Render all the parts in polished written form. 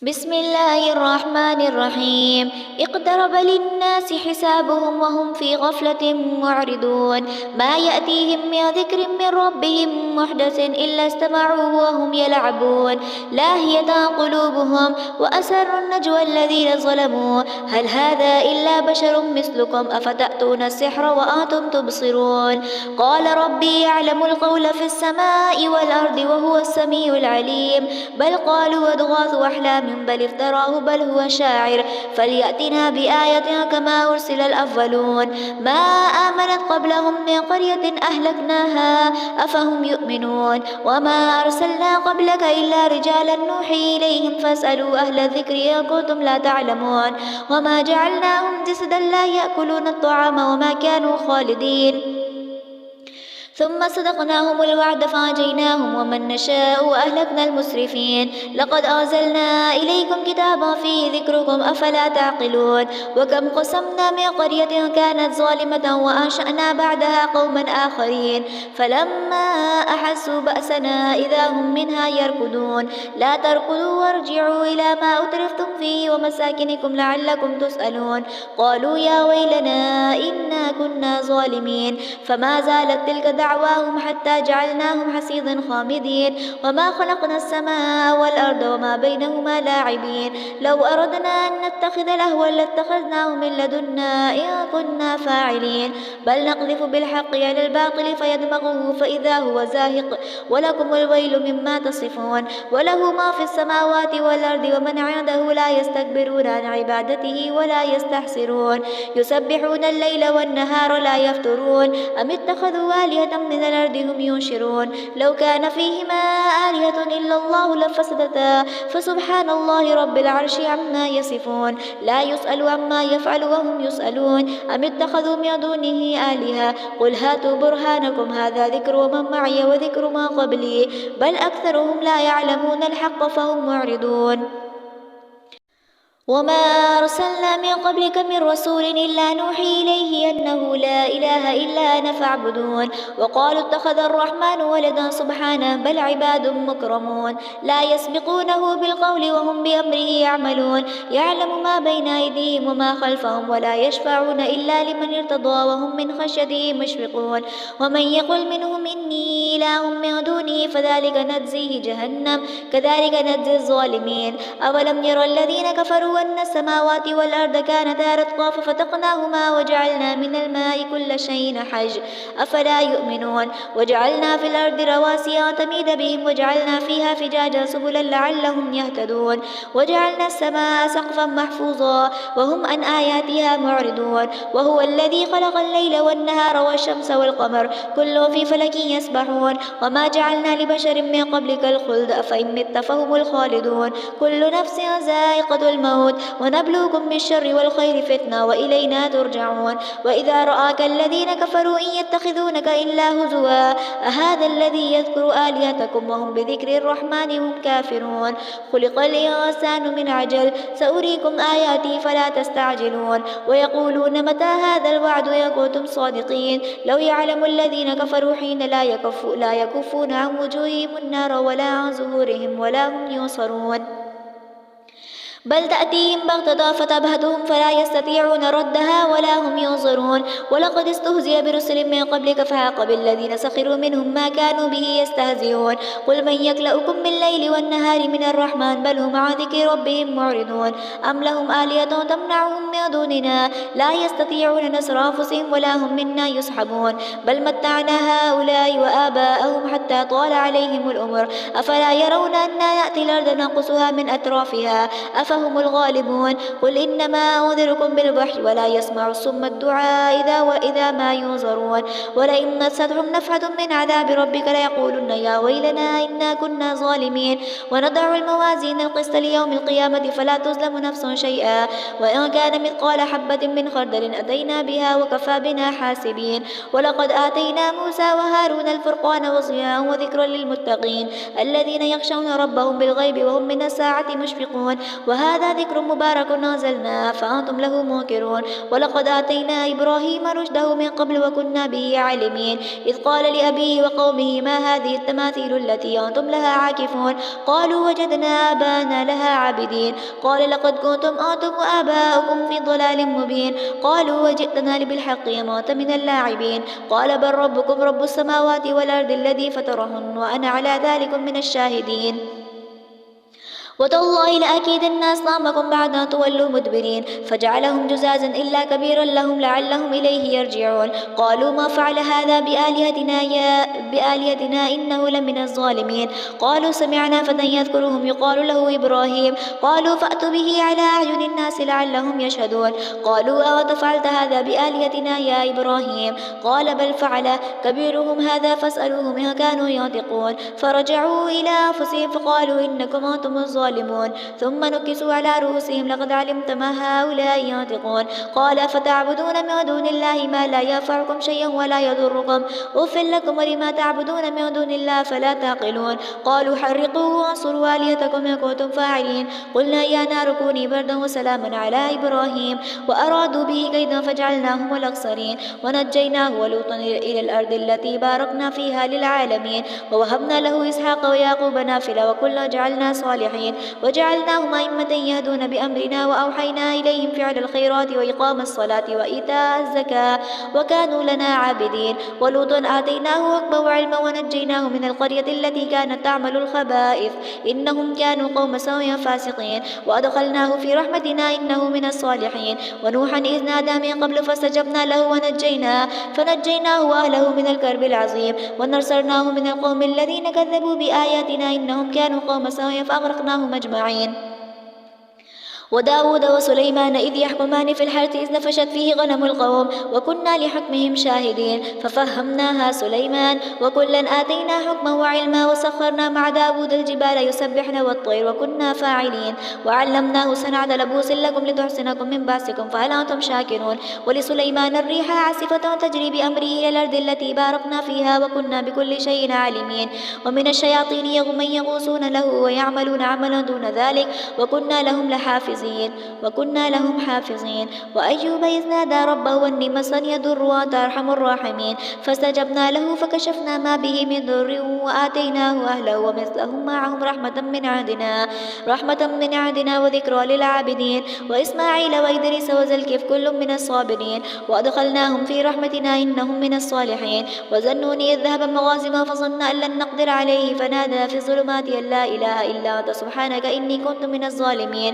بسم الله الرحمن الرحيم. اقترب للناس حسابهم وهم في غفلة معرضون. ما يأتيهم من ذكر من ربهم محدث إلا استمعوه وهم يلعبون لاهية قلوبهم وأسروا النجوى الذين ظلموا هل هذا إلا بشر مثلكم أفتأتون السحر وأنتم تبصرون. قال ربي يعلم القول في السماء والأرض وهو السميع العليم. بل قالوا أضغاث أحلام بل افتراه بل هو شاعر فليأتنا بآية كما أرسل الأولون. ما آمنت قبلهم من قرية أهلكناها أفهم يؤمنون. وما أرسلنا قبلك إلا رجالا نوحي إليهم فاسألوا أهل الذكر إن كنتم لا تعلمون. وما جعلناهم جسدا لا يأكلون الطعام وما كانوا خالدين. ثم صدقناهم الوعد فأنجيناهم ومن نشاء وأهلكنا المسرفين. لقد أنزلنا إليكم كتابا فيه ذكركم أفلا تعقلون. وكم قسمنا من قرية كانت ظالمة وأنشأنا بعدها قوما آخرين فلما أحسوا بأسنا إذا هم منها يركضون. لا تركضوا وارجعوا إلى ما أترفتم فيه ومساكنكم لعلكم تسألون. قالوا يا ويلنا إنا كنا ظالمين. فما زالت تلك دعواهم حتى جعلناهم حصيدا خامدين. وما خلقنا السماء والأرض وما بينهما لاعبين. لو أردنا أن نتخذ لهوا لاتخذناه من لدنا إن كنا فاعلين. بل نقذف بالحق على الباطل فيدمغه فإذا هو زاهق ولكم الويل مما تصفون. وله ما في السماوات والأرض ومن عنده لا يستكبرون عن عبادته ولا يستحسرون. يسبحون الليل والنهار لا يفترون. أم اتخذوا آلهة من الأرض هم ينشرون. لو كان فيهما آلهة إلا الله لفسدتا فسبحان الله رب العرش عما يصفون. لا يسأل عما يفعل وهم يسألون. أم اتخذوا من دونه آلهة قل هاتوا برهانكم هذا ذكر ومن معي وذكر ما قبلي بل أكثرهم لا يعلمون الحق فهم معرضون. وما أرسلنا من قبلك من رسول إلا نوحي إليه أنه لا إله إلا أنا فاعبدون. وقالوا اتخذ الرحمن ولدا سبحانه بل عباد مكرمون لا يسبقونه بالقول وهم بأمره يعملون. يعلم ما بين أيديهم وما خلفهم ولا يشفعون إلا لمن ارتضى وهم من خشيته مشفقون. ومن يقل منهم إني إله من دونه فذلك نجزيه جهنم كذلك نجزي الظالمين. أولم يرى الذين كفروا أن السماوات والأرض كانتا رتقا ففتقناهما وجعلنا من الماء كل شيء حي أفلا يؤمنون. وجعلنا في الأرض رواسي أن تميد بهم وجعلنا فيها فجاجا سبلا لعلهم يهتدون. وجعلنا السماء سقفا محفوظا وهم عن آياتها معرضون. وهو الذي خلق الليل والنهار والشمس والقمر كل في فلك يسبحون. وما جعلنا لبشر من قبلك الخلد أفإن مت فهم الخالدون. كل نفس ذائقة الموت ونبلوكم بالشر والخير فتنة وإلينا ترجعون. وإذا رآك الذين كفروا إن يتخذونك إلا هزوا أهذا الذي يذكر آلهتكم وهم بذكر الرحمن هم كافرون. خلق الإنسان من عجل سأريكم آياتي فلا تستعجلون. ويقولون متى هذا الوعد إن كنتم صادقين. لو يعلم الذين كفروا حين لا يكفون عن وجوههم النار ولا عن ظهورهم ولا هم ينصرون. بل تأتيهم بغتة فتبهتهم فلا يستطيعون ردها ولا هم ينظرون. ولقد استهزئ برسل من قبلك فحاق بالذين سخروا منهم ما كانوا به يستهزئون. قل من يكلؤكم بالليل والنهار من الرحمن بل هم عن ذكر ربهم معرضون. أم لهم آلهة تمنعهم من دوننا لا يستطيعون نصر أنفسهم ولا هم منا يسحبون. بل متعنا هؤلاء وآباءهم حتى طال عليهم الأمر أفلا يرون أنا نأتي الأرض ننقصها من أطرافها أفهم الغالبون. قل إنما أنذركم بالوحي ولا يسمع الصم الدعاء إذا ما ينظرون. ولئن مستهم نفحة من عذاب ربك ليقولن يا ويلنا إنا كنا ظالمين. ونضع الموازين القسط ليوم القيامة فلا تظلم نفس شيئا وإن كان مثقال حبة من خردل أتينا بها وكفى بنا حاسبين. ولقد آتينا موسى وهارون الفرقان وضياء وذكرا للمتقين الذين يخشون ربهم بالغيب وهم من الساعة مشفقون. وهذا ذكر مبارك أنزلناه فأنتم له منكرون ولقد آتينا إبراهيم رشده من قبل وكنا به عالمين إذ قال لأبيه وقومه ما هذه التماثيل التي أنتم لها عاكفون قالوا وجدنا آباءنا لها عابدين قال لقد كنتم أنتم وآباؤكم في ضلال مبين قالوا وجئتنا بالحق وما أنت من اللاعبين قال بل ربكم رب السماوات والأرض الذي فطرهن وأنا على ذلك من الشاهدين وتالله لأكيدن أصنامكم بعد أن تولوا مدبرين فجعلهم جزازا إلا كبيرا لهم لعلهم إليه يرجعون قالوا ما فعل هذا بآلهتنا إنه لمن الظالمين قالوا سمعنا فتى يذكرهم يقال له إبراهيم قالوا فأتوا به على أعين الناس لعلهم يشهدون قالوا أوت فعلت هذا بآلهتنا يا إبراهيم قال بل فعل كبيرهم هذا فاسألوهم إن كانوا ينطقون فرجعوا إلى أنفسهم فقالوا إنكم أنتم الظالمون ثم نكسوا على رؤوسهم لقد علمت ما هؤلاء ينطقون قال فتعبدون من دون الله ما لا ينفعكم شيئا ولا يضركم أف لكم ولما تعبدون من دون الله فلا تعقلون قالوا حرقوه وانصروا آلهتكم إن كنتم فاعلين قلنا يا نار كوني بردا وسلاما على إبراهيم وأرادوا به كيدا فجعلناهم الأخسرين ونجيناه ولوطا إلى الأرض التي باركنا فيها للعالمين ووهبنا له إسحاق ويعقوب نافلة وكلا جعلنا صالحين وجعلناهم أئمة يهدون بأمرنا وأوحينا إليهم فعل الخيرات وإقام الصلاة وإيتاء الزكاة وكانوا لنا عابدين ولوطا آتيناه حكما وعلما ونجيناه من القرية التي كانت تعمل الخبائث إنهم كانوا قوم سوء فاسقين وأدخلناه في رحمتنا إنه من الصالحين ونوحا إذ نادى من قبل فاستجبنا له فنجيناه وأهله من الكرب العظيم ونصرناه من القوم الذين كذبوا بآياتنا إنهم كانوا قوم سوء فأغرقناهم أجمعين وداود وسليمان إذ يحكمان في الحرث إذ نفشت فيه غنم القوم وكنا لحكمهم شاهدين ففهمناها سليمان وكلا آتينا حكما وعلما وسخرنا مع داود الجبال يسبحن والطير وكنا فاعلين وعلمناه صنعة لبوس لكم لتحسنكم من بأسكم فهل أنتم شاكرون ولسليمان الريح عاصفة تجري بأمره إلى الأرض التي باركنا فيها وكنا بكل شيء عالمين ومن الشياطين من يغوصون له ويعملون عملا دون ذلك وكنا لهم حافظين وأيوب إذ نادى ربه أني مسني الضر وأنت أرحم الراحمين فاستجبنا له فكشفنا ما به من ضر وآتيناه أهله ومثلهم معهم رحمة من عندنا وذكرى للعابدين وإسماعيل وإدريس وذا الكفل كل من الصابرين وأدخلناهم في رحمتنا إنهم من الصالحين وظنوني إذ ذهب مغازما فظن أن لن نقدر عليه فنادى في الظلمات أن لا إله إلا أنت سبحانك إني كنت من الظالمين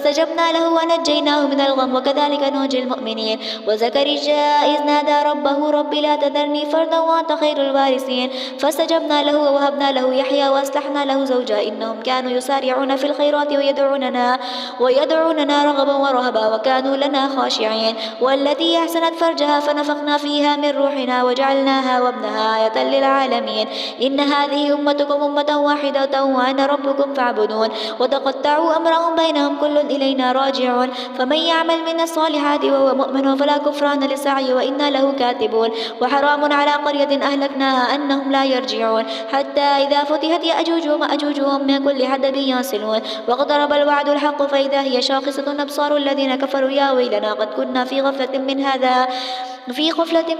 فاستجبنا له ونجيناه من الغم وكذلك ننجي المؤمنين وزكريا إذ نادى ربه رب لا تذرني فردا وأنت خير الوارثين فاستجبنا له ووهبنا له يحيى وأصلحنا له زوجا إنهم كانوا يسارعون في الخيرات ويدعوننا رغبا ورهبا وكانوا لنا خاشعين والتي أحسنت فرجها فنفخنا فيها من روحنا وجعلناها وابنها آية للعالمين إن هذه أمتكم أمة واحدة وأنا ربكم فاعبدون وتقطعوا أمرهم بينهم كل إلينا راجعون فمن يعمل من الصالحات وهو مؤمن فلا كفران لسعيه وإنا له كاتبون وحرام على قرية أهلكناها أنهم لا يرجعون حتى إذا فتحت يأجوج ومأجوج وهم من كل حدب ينسلون واقترب الوعد الحق فإذا هي شاخصة أبصار الذين كفروا يا ويلنا قد كنا في غفلة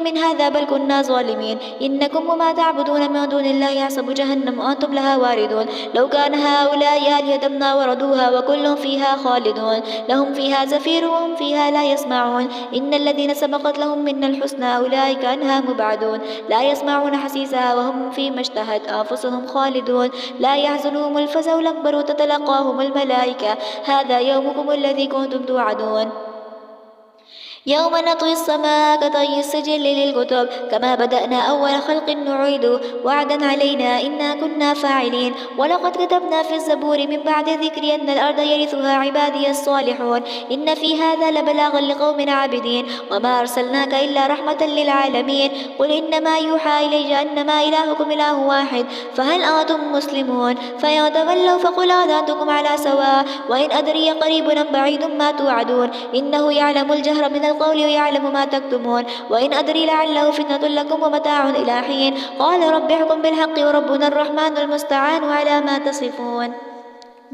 من هذا بل كنا ظالمين إنكم وما تعبدون من دون الله يحسب جهنم وأنتم لها واردون لو كان هؤلاء آلهة ما وردوها وكل فيها خالدون لهم فيها زفير وهم فيها لا يسمعون إن الذين سبقت لهم منا الحسنى أولئك عنها مبعدون لا يسمعون حسيسها وهم فيما اشتهت أنفسهم خالدون لا يحزنهم الفزع الأكبر تتلقاهم الملائكة هذا يومكم الذي كنتم توعدون يوم نطوي السماء كطي السجل للكتب كما بدأنا أول خلق نعيده وعدا علينا إنا كنا فاعلين ولقد كتبنا في الزبور من بعد الذكر أن الأرض يرثها عبادي الصالحون إن في هذا لبلاغا لقوم عابدين وما أرسلناك إلا رحمة للعالمين قل إنما يوحى إلي أنما إلهكم إله واحد فهل أنتم مسلمون فإن تولوا فقل آذنتكم على سواء وإن أدري قريب أم بعيد ما توعدون إنه يعلم الجهر من القول ويعلم ما تكتمون وإن أدري لعله فتنة لكم ومتاع إلى حين قال رب احكم بالحق وربنا الرحمن المستعان على ما تصفون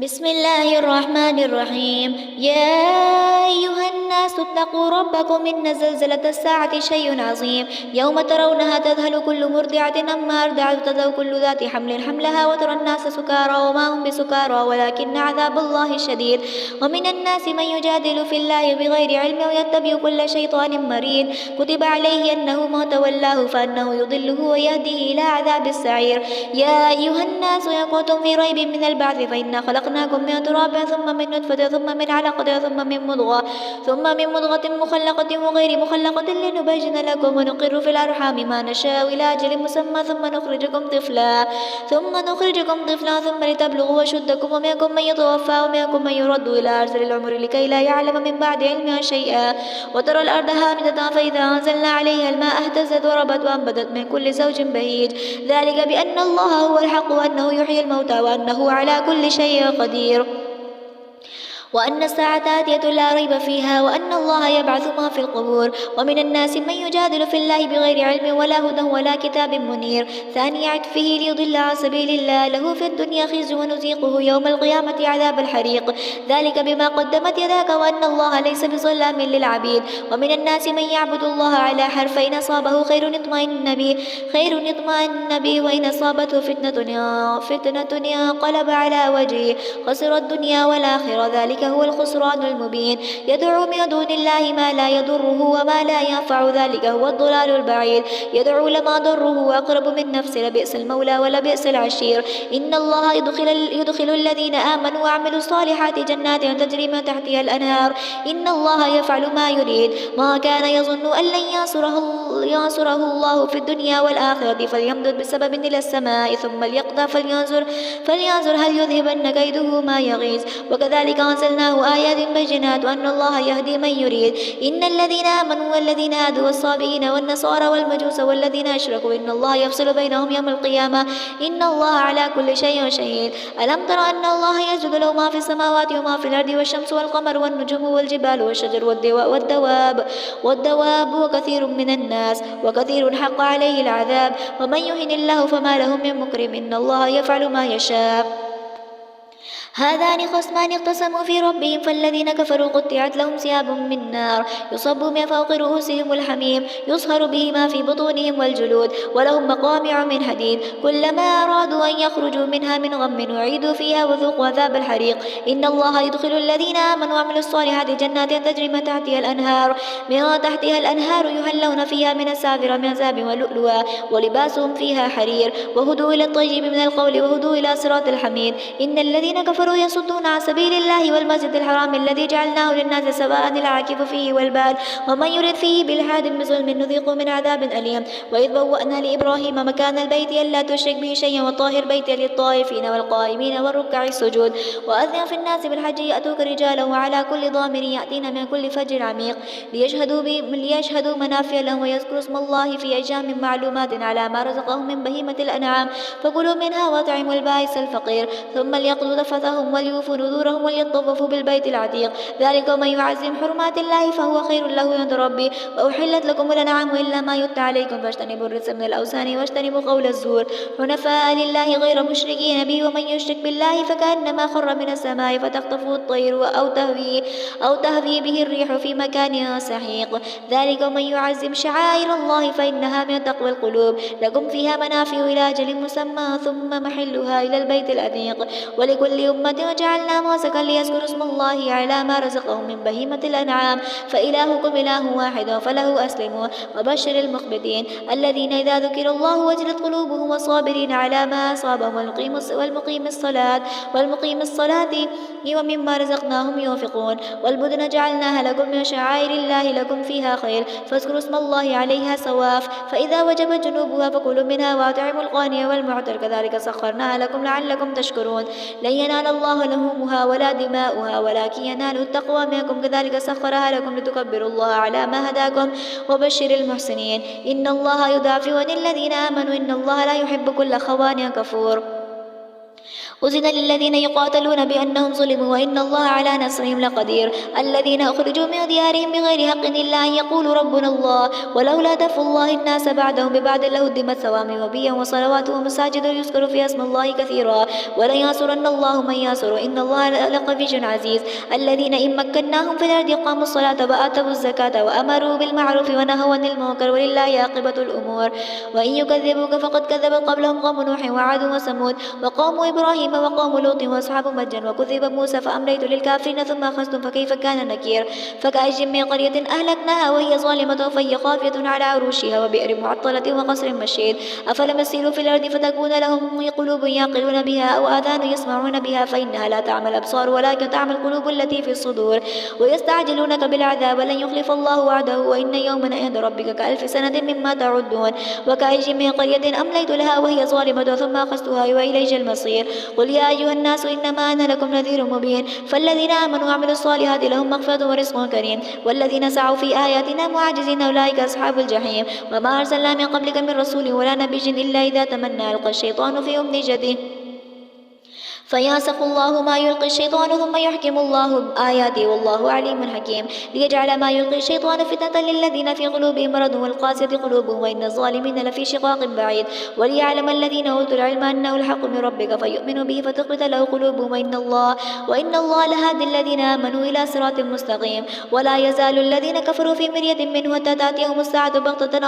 بسم الله الرحمن الرحيم يا أيها الناس اتقوا ربكم إن زلزلة الساعة شيء عظيم يوم ترونها تذهل كل مرضعة عما أرضعت وتضع كل ذات حمل حملها وترى الناس سكارى وما هم بسكارى ولكن عذاب الله شديد ومن الناس من يجادل في الله بغير علم ويتبع كل شيطان مريد كتب عليه أنه ما تولاه فأنه يضله ويهديه إلى عذاب السعير يا أيها الناس إن كنتم في ريب من البعث فإنا خلقناكم من تراب ثم من نطفة ثم من علقة ثم من مضغة مخلقة وغير مخلقة لنبين لكم ونقر في الأرحام ما نشاء إلى أجل مسمى ثم نخرجكم طفلا ثم لتبلغوا أشدكم ومنكم من يتوفى ومنكم من يرد إلى أرذل العمر لكي لا يعلم من بعد علمها شيئا وترى الأرض هامدة فإذا أنزلنا عليها الماء اهتزت وربت وأنبتت من كل زوج بهيج ذلك بأن الله هو الحق وأنه يحيي الموتى وأنه على كل شيء قدير وأن الساعة آتية لا ريب فيها وأن الله يبعث ما في القبور ومن الناس من يجادل في الله بغير علم ولا هدى ولا كتاب منير ثاني عطفه ليضل عن سبيل الله له في الدنيا خزي ونذيقه يوم القيامة عذاب الحريق ذلك بما قدمت يداك وأن الله ليس بظلام للعبيد ومن الناس من يعبد الله على حرف فإن أصابه خير اطمأن به وإن أصابته فتنة انقلب على وجهه خسر الدنيا والآخرة ذلك هو الخسران المبين يدعو من دون الله ما لا يضره وما لا ينفع ذلك هو الضلال البعيد يدعو لما ضره أقرب من نفسه لبئس المولى ولبئس العشير إن الله يدخل الذين آمنوا وعملوا الصالحات جنات تجري من تحتها الأنهار إن الله يفعل ما يريد ما كان يظن أن لن ينصره الله في الدنيا والآخرة فليمدد بسبب إلى السماء ثم ليقضى فلينظر هل يذهبن كيده ما يغيظ وكذلك أنزلناه آيات بينات وأن الله يهدي من يريد إن الذين آمنوا والذين هادوا والصابئين والنصارى والمجوس والذين أشركوا إن الله يفصل بينهم يوم القيامة إن الله على كل شيء شهيد ألم تر أن الله يسجد له ما في السماوات وما في الأرض والشمس والقمر والنجوم والجبال والشجر والدواب وكثير من الناس وكثير حق عليه العذاب ومن يهن الله فما له من مكرم إن الله يفعل ما يشاء هذان خصمان اختصموا في ربهم فالذين كفروا قطعت لهم ثياب من نار يصب من فوق رؤوسهم الحميم يصهر به ما في بطونهم والجلود ولهم مقامع من حديد كلما أرادوا أن يخرجوا منها من غم أعيدوا فيها وذوقوا عذاب الحريق إن الله يدخل الذين آمنوا وعملوا الصالحات جنات تجري من تحتها الأنهار يهلون فيها من السافر من ذهب ولؤلؤا ولباسهم فيها حرير وهدوا إلى الطيب من القول وهدوا إلى صراط الحميد إن الذين كفروا يصدون عن سبيل الله والمسجد الحرام الذي جعلناه للناس سواء العاكف فيه والباد ومن يرد فيه بالحاد بظلم نذيقه من عذاب أليم وإذ بوأنا لإبراهيم مكان البيت ألا تشرك به شيئا وطاهر بيتي للطائفين والقائمين والركع السجود وأذن في الناس بالحج يأتوك رجالا وعلى كل ضامر يأتين من كل فج عميق ليشهدوا منافع لهم ويذكروا اسم الله في أيام معلومات على ما رزقهم من بهيمة الأنعام فكلوا منها وأطعموا البائس الفقير ثم ليقضوا تفثهم وليوفوا نذورهم وليطوفوا بالبيت العتيق ذلك ومن يعظم حرمات الله فهو خير له عند ربي وأحلت لكم الأنعام إلا ما يتلى عليكم فاجتنبوا الرجس من الأوثان واجتنبوا قول الزور حنفاء لله غير مشركين به ومن يشرك بالله فكأنما خر من السماء فتخطفه الطير أو تهوي به الريح في مكان سحيق ذلك ومن يعظم شعائر الله فإنها من تقوى القلوب لكم فيها منافع إلى أجل مسمى ثم محلها إلى البيت العتيق ولكل أمة جعلنا منسكا ليذكروا اسم الله على ما رزقهم من بهيمة الأنعام فإلهكم إله واحد فله أسلموا وبشر المخبتين الذين إذا ذكر الله وجلت قلوبهم والصابرين على ما أصابهم والمقيم الصلاة ومما رزقناهم ينفقون والبدن جعلناها لكم من شعائر الله لكم فيها خير فاذكروا اسم الله عليها صواف فإذا وجبت جنوبها فكلوا منها وأطعموا القاني والمعتر كذلك سخرناها لكم لعلكم تشكرون لن ينال الله لحومها ولا دماؤها ولكن يناله التقوى منكم كذلك سخرها لكم لتكبروا الله على ما هداكم وبشر المحسنين إن الله يدافع عن الذين آمنوا إن الله لا يحب كل خوان كفور أذن للذين يقاتلون بأنهم ظلموا وإن الله على نصرهم لقدير الذين أخرجوا من ديارهم بغير حق إلا أن يقولوا ربنا الله ولولا دفع الله الناس بعدهم ببعض لهدمت صوامع وبيع وصلوات ومساجد يذكر فيها اسم الله كثيرا ولينصرن الله من ينصره إن الله لقوي عزيز الذين إن مكناهم في الأرض أقاموا الصلاة وآتوا الزكاة وأمروا بالمعروف ونهوا عن المنكر ولله عاقبة الأمور وإن يكذبوك فقد كذبت قبلهم قوم نوح وعاد وثمود وقوم إبراهيم وقوم لوط وأصحاب مدين وكذب موسى فأمليت للكافرين ثم أخذتم فكيف كان نكير فكأي من قرية أهلكناها وهي ظالمة فهي خافية على عروشها وبئر معطلة وقصر مشيد أفلم يسيروا في الأرض فتكون لهم قلوب يعقلون بها أو آذان يسمعون بها فإنها لا تعمى الأبصار ولكن تعمى القلوب التي في الصدور ويستعجلونك بالعذاب ولن يخلف الله وعده وإن يوما عند ربك كألف سنة مما تعدون وكأي من قرية أمليت لها وهي ظالمة ثم أخذتها وإلي المصير قل يا أيها الناس إنما أنا لكم نذير مبين فالذين آمنوا وعملوا الصالحات لهم مغفرة ورزق كريم والذين سعوا في آياتنا معاجزين أولئك أصحاب الجحيم وما أرسلنا من قبلك من رسول ولا نبي إلا إذا تمنى ألقى الشيطان في أمنيته فينسخ الله ما يلقي الشيطان ثم يحكم الله آياته والله عليم حكيم ليجعل ما يلقي الشيطان فتنة للذين في قلوبهم مرض والقاسية قلوبهم وإن الظالمين لفي شقاق بعيد وليعلم الذين أوتوا العلم أنه الحق من ربك فيؤمنوا به فتخبت له قلوبهم وإن الله لهادي الذين آمنوا إلى صراط مستقيم ولا يزال الذين كفروا في مرية منه حتى تأتيهم الساعة بغتة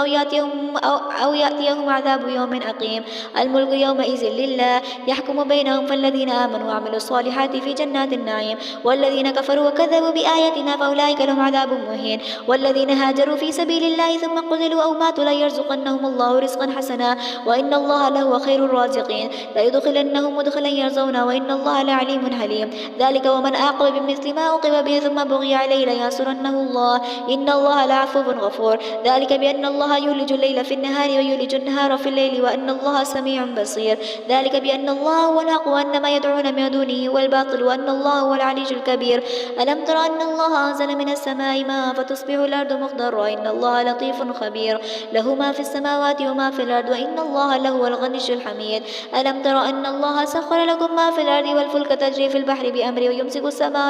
أو يأتيهم عذاب يوم أقيم الملك يومئذ لله يحكم بينهم فالذين آمنوا وعملوا الصالحات في جنات النعيم والذين كفروا وكذبوا بآياتنا فأولئك لهم عذاب مهين والذين هاجروا في سبيل الله ثم قتلوا أو ماتوا ليرزقنهم الله رزقا حسنا وإن الله لهو خير الرازقين ليدخلنهم مدخلا يرزقنا وإن الله لعليم حليم ذلك ومن عاقب بمثل ما عوقب به ثم بغي عليه لينصرنه الله إن الله لعفو غفور ذلك بأن الله يولج الليل في النهار ويولج النهار في الليل وأن الله سميع بصير ذلك بأن الله هو الحق وأن ما يدعون من دونه هو الباطل وأن الله هو العلي الكبير ألم تر أن الله أنزل من السماء ماء فتصبح الأرض مخضرا إن الله لطيف خبير له ما في السماوات وما في الأرض وإن الله لهو الغني الحميد ألم تر أن الله سخر لكم ما في الأرض والفلك تجري في البحر بأمره ويمسك السماء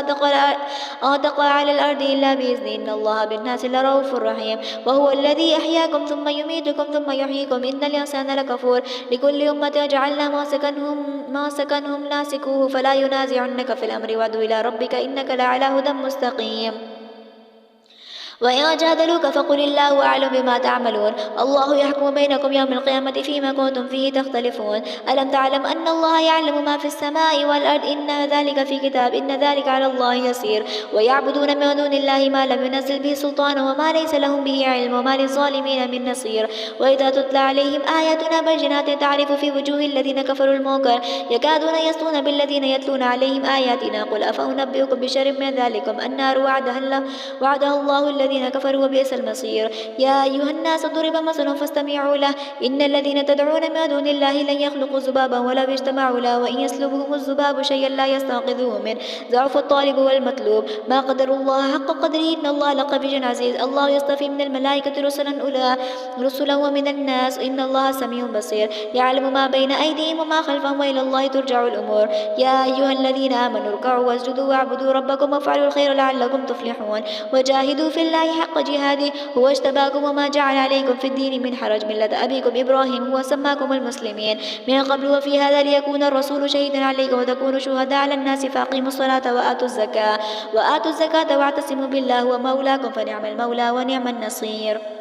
أن تقع على الأرض إلا بإذنه إن الله بالناس لرؤوف رحيم وهو الذي أحياكم ثم يميتكم ثم يحييكم إن الإنسان لكفور لكل أمة جعلنا ما سكنهم ناسكوه فلا ينازعنك في الأمر وادع إلى ربك إنك لعلى هدى مستقيم وإن جادلوك فقل الله أعلم بما تعملون الله يحكم بينكم يوم القيامة فيما كنتم فيه تختلفون ألم تعلم أن الله يعلم ما في السماء والأرض إن ذلك في كتاب إن ذلك على الله يسير ويعبدون من دون الله ما لم ينزل به سلطانا وما ليس لهم به علم وما للظالمين من نصير وإذا تتلى عليهم آياتنا بينات تعرف في وجوه الذين كفروا المنكر يكادون يسطون بالذين يتلون عليهم آياتنا قل أفأنبئكم بشر من ذلكم النار وعدها الله الذين كفروا وبئس المصير يا أيها الناس ضرب مثل فاستمعوا له إن الذين تدعون من دون الله لن يخلقوا ذبابا ولو اجتمعوا له وإن يسلبهم الذباب شيئا لا يستنقذوه منه ضعف الطالب والمطلوب ما قدر الله حق قدره إن الله لقوي عزيز الله يصطفي من الملائكة رسلا ومن الناس إن الله سميع بصير يعلم ما بين أيديهم وما خلفهم وإلى الله ترجع الأمور يا أيها الذين آمنوا اركعوا واسجدوا واعبدوا ربكم وافعلوا الخير لعلكم تفلحون وجاهدوا في الله حق جهاده هو اجتباكم وما جعل عليكم في الدين من حرج ملة أبيكم إبراهيم هو سماكم المسلمين من قبل وفي هذا ليكون الرسول شهيدا عليكم وتكونوا شهداء على الناس فأقيموا الصلاة وآتوا الزكاة واعتصموا بالله هو مولاكم فنعم المولى ونعم النصير